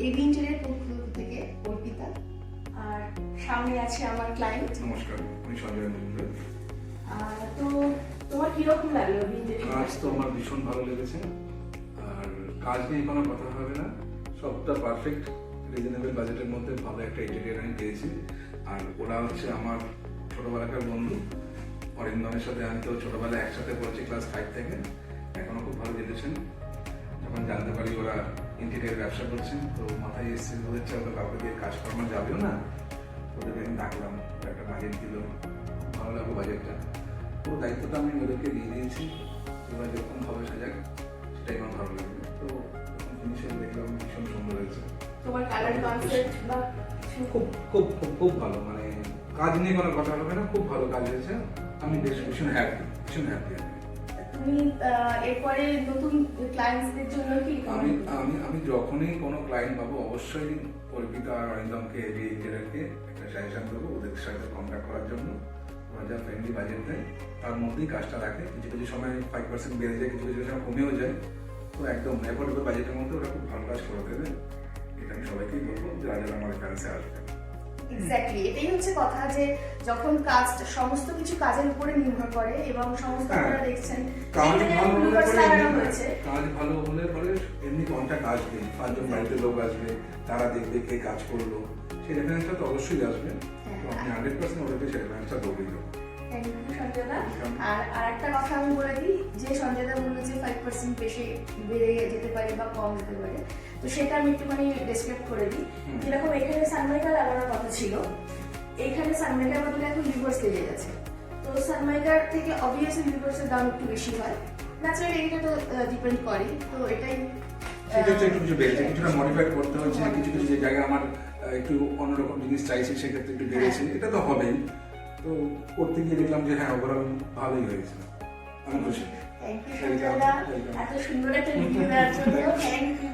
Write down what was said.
AB interior পক্ষ থেকে অর্পিতা, আর সামনে আছে আমার ক্লায়েন্ট। নমস্কার, আমি সঞ্জয় মজুমদার। তো তোমার কিরকম লাগলো এবি ইন্টেরিয়র? কাজ তো আমার ভীষণ ভালো লেগেছে, আর কাজ নিয়ে কোনো কথা হবে না, সবটা পারফেক্ট রিজনেবল বাজেটের মধ্যে ভালো একটা ইন্টেরিয়র আমি পেয়েছি। আর ওরা হচ্ছে আমার ছোটবেলাকার বন্ধু, অরিন্দমের সাথে আমি তো ছোটবেলায় একসাথে পড়েছি ক্লাস 5 থেকে, এখনো খুব ভালো রিলেশন। যখন জানতে পারি ওরা ইন্টেরিয়র ব্যবসা করছেন, তো মাথায় এসেছে ওদের চাও তো কাউকে দিয়ে কাজ করানো যাবেও না, ওদেরকে আমি ডাকলাম, ওরা একটা বাজেট দিল, ভালো লাগলো বাজেটটা। তো দায়িত্বটা আমি ওদেরকে দিয়ে দিয়েছি, ওরা যেরকম ভাবে সাজাক সেটাই আমার ভালো লাগবে। তো যখন ফিনিশিং দেখলাম ভীষণ সুন্দর হয়েছে। তোমার কালার কনসেপ্ট বা খুব খুব খুব খুব ভালো, মানে কাজ নিয়ে কোনো কথা হবে না, খুব ভালো কাজ হয়েছে। আমি বেশ ভীষণ হ্যাপি, ভীষণ হ্যাপি। তুমি এরপরে নতুন ক্লায়েন্টসদের জন্য কি আমি আমি আমি যখনই কোনো ক্লায়েন্ট পাবো অবশ্যই অর্পিতা আর অরিন্দমকে এবি ইন্টেরিয়রকে একটা সাজেশন দেবো ওদের সাথে কন্ট্যাক্ট করার জন্য। ওরা যা ফ্রেন্ডলি বাজেট দেয় তার মধ্যেই কাজটা রাখে, কিছু কিছু সময় 5% বেড়ে যায়, কিছু কিছু সময় কমেও যায়। তো একদম অ্যাফোর্ডেবল বাজেটের মধ্যে ওরা খুব ভালো কাজ করে দেবে, এটা আমি সবাইকেই বলবো যারা যারা আমার এখানে আসবে। এক্স্যাক্টলি, এটাই হচ্ছে কথা যে যখন কাজ সমস্ত কিছু কাজের উপরে নির্ভর করে এবং সমস্ত আপনারা দেখছেন কাজ ভালো হলে পরে হয়েছে। কাজ ভালো হলে পরে এমনি কন্ট্যাক্ট আসবে, 5 জন বাড়িতে লোক আসবে, তারা দেখবে কে কাজ করলো, সেই রেফারেন্সটা তো অবশ্যই আসবে। তো আপনি 100% ওদেরকে সেই রেফারেন্সটা দেবেই দেবো। Thank you সঞ্জয়দা। আর আরেকটা কথা আমি বলে দিই, যে সঞ্জয়দা বললো যে 5% বেশি বেড়ে যেতে পারে বা কম যেতে পারে, তো সেটা আমি একটুখানি ডেসক্রাইব করে দিই। যেরকম এখানে সানমাইকার লাগানোর কথা ছিল, এখানে সানমাইকার বদলে এখন রিভার্স লেগে গেছে। তো সানমাইকার থেকে অবভিয়াসলি রিভার্সের দাম একটু বেশি হয়, ন্যাচারালি এটা তো ডিপেন্ড করে। তো এটাই সেক্ষেত্রে একটু কিছু বেড়েছে, কিছুটা মডিফাই করতে হচ্ছে, কিছু কিছু যে জায়গায় আমার একটু অন্যরকম জিনিস চাইছি সেক্ষেত্রে একটু বেড়েছে, এটা তো হবেই। তো করতে গিয়ে দেখলাম যে হ্যাঁ ওভারঅল ভালোই হয়েছে, আমি খুশি। থ্যাংক ইউ সঞ্জয়দা, এত সুন্দর একটা রিভিউ দেওয়ার জন্য। Thank you.